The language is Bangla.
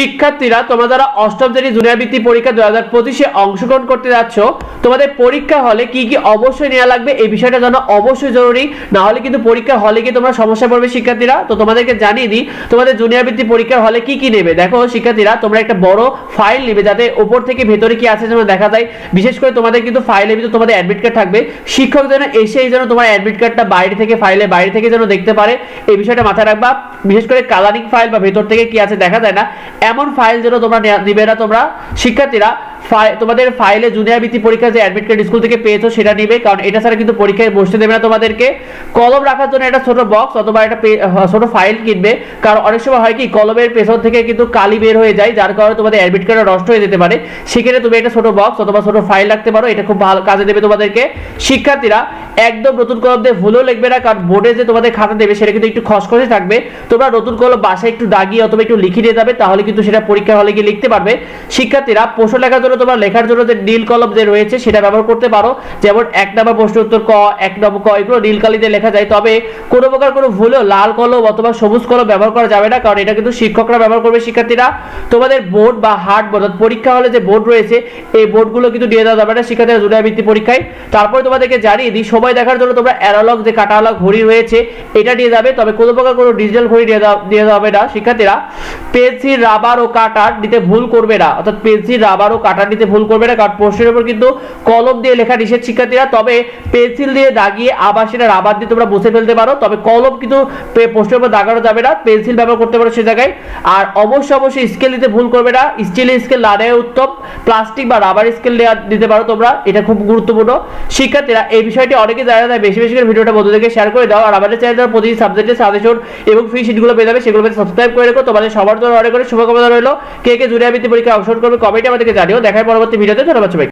শিক্ষার্থীরা তোমরা যারা অষ্টম শ্রেণী জুনিয়র বৃত্তি পরীক্ষা 2025-এ অংশগ্রহণ করতে যাচ্ছ, তোমাদের পরীক্ষা হলে কি কি অবশ্যই নেওয়া লাগবে এই বিষয়টা জানা অবশ্যই জরুরি। না হলে কিন্তু পরীক্ষা হলে গিয়ে তোমরা সমস্যায় পড়বে শিক্ষার্থীরা। তো তোমাদেরকে জানিয়ে দিই তোমাদের জুনিয়র বৃত্তি পরীক্ষার হলে কি কি নেবে। দেখো শিক্ষার্থীরা, তোমরা একটা বড় ফাইল নেবে যাতে উপর থেকে ভেতরে কি আছে যেন দেখা যায়। বিশেষ করে তোমাদের কিন্তু ফাইলের ভিতরে তোমাদের অ্যাডমিট কার্ড থাকবে। শিক্ষক যেন এসেই যেন তোমার অ্যাডমিট কার্ডটা বাইরে থেকে ফাইলে বাইরে থেকে যেন দেখতে পারে, এই বিষয়টা মাথায় রাখবা। বিশেষ করে কালারিং ফাইল বা ভেতর থেকে কি আছে দেখা যায় না এমন ফাইল যেন তোমরা নিবে না। তোমরা শিক্ষার্থীরা তোমাদের ফাইলে জুনিয়র বৃত্তি পরীক্ষার যে অ্যাডমিট কার্ড স্কুল থেকে পেয়েছো সেটা নিবে, কারণ এটা ছাড়া কিন্তু পরীক্ষায় বসতে দেবে না তোমাদেরকে। কলম রাখার জন্য একটা ছোট বক্স অথবা একটা ছোট ফাইল কিনবে, কারণ অনেক সময় হয় কি কলমের পেছন থেকে কিন্তু কালি বের হয়ে যায়, যার কারণে তোমাদের অ্যাডমিট কার্ড নষ্ট হয়ে যেতে পারে। সেক্ষেত্রে তুমি একটা ছোট বক্স অথবা ছোট ফাইল রাখতে পারো, এটা খুব ভালো কাজে দেবে তোমাদেরকে। শিক্ষার্থীরা একদম নতুন কলম দিয়ে ভুলেও লিখবে না, কারণ বোর্ডে যে তোমাদের খাতা দেবে সেটা কিন্তু একটু খসখসে থাকবে। তোমরা নতুন কলম বাসায় একটু দাগিয়ে অথবা একটু লিখে দিয়ে যাবে, তাহলে কিন্তু সেটা পরীক্ষার হলে গিয়ে লিখতে পারবে। শিক্ষার্থীরা প্রশ্ন লেখার জন্য তোমরা লেখার জন্য যে নীল কলম যে রয়েছে সেটা ব্যবহার করতে পারো, যেমন 1 নম্বর প্রশ্ন উত্তর ক, 1 নম্বর ক, এগুলো নীল কালি দিয়ে লেখা যায়। তবে কোনো প্রকার কোনো ভুলেও লাল কলম অথবা সবুজ কলম ব্যবহার করা যাবে না, কারণ এটা কিন্তু শিক্ষকরা ব্যবহার করবে। শিক্ষার্থীরা তোমাদের বোর্ড বা হার্ড বোর্ড পরীক্ষা হলে যে বোর্ড রয়েছে এই বোর্ডগুলো কিন্তু দিয়ে দেওয়া যাবে না শিক্ষার্থীরা জুনিয়র বৃত্তি পরীক্ষায়। তারপরে তোমাদেরকে জানিয়ে দিই সময় দেখার জন্য তোমরা অ্যানালগ যে কাটা আলাগ ঘড়ি রয়েছে এটা দিয়ে যাবে, তবে কোনো প্রকার কোনো ডিজিটাল ঘড়ি দিয়ে যাবে না। শিক্ষার্থীরা পেন্সিল রাবার ও কাটার দিতে ভুল করবে না, অর্থাৎ পেন্সিল রাবার ও কাটার দিতে ভুল করবে না, কারণ প্রশ্নের উপর কিন্তু কলম দিয়ে লেখা নিষেধ শিক্ষার্থীরা। তবে পেন্সিল দিয়ে দাগিয়ে আবার সেটা রাবার দিয়ে তোমরা মুছে ফেলতে পারো, তবে কলম কিন্তু প্রশ্নের উপর দাগানো যাবে না, পেন্সিল ব্যবহার করতে পারো সে জায়গায়। আর অবশ্যই স্কেল দিতে ভুল করবে না, স্টিলের স্কেল না নেওয়া উত্তম, প্লাস্টিক বা রাবার স্কেল দিতে পারো তোমরা, এটা খুব গুরুত্বপূর্ণ। শিক্ষার্থীরা এই বিষয়টি অনেকে জানা যায়, বেশি বেশি করে ভিডিওটা বন্ধুদেরকে শেয়ার করে দাও। আর আমাদের চ্যানেলে প্রতিটি সাবজেক্টের সাজেশন এবং ফ্রি শিটগুলো পেয়ে যাবে, সেগুলো সাবস্ক্রাইব করে রেখো। তোমাদের সবার জন্য অনেক অনেক শুভকামনা রইল। কে কে জুনিয়র বৃত্তি পরীক্ষায় অংশগ্রহণ করবে কমেন্টে আমাদেরকে জানিও। দেখার পরবর্তী ভিডিওতে ধন্যবাদ সবাই।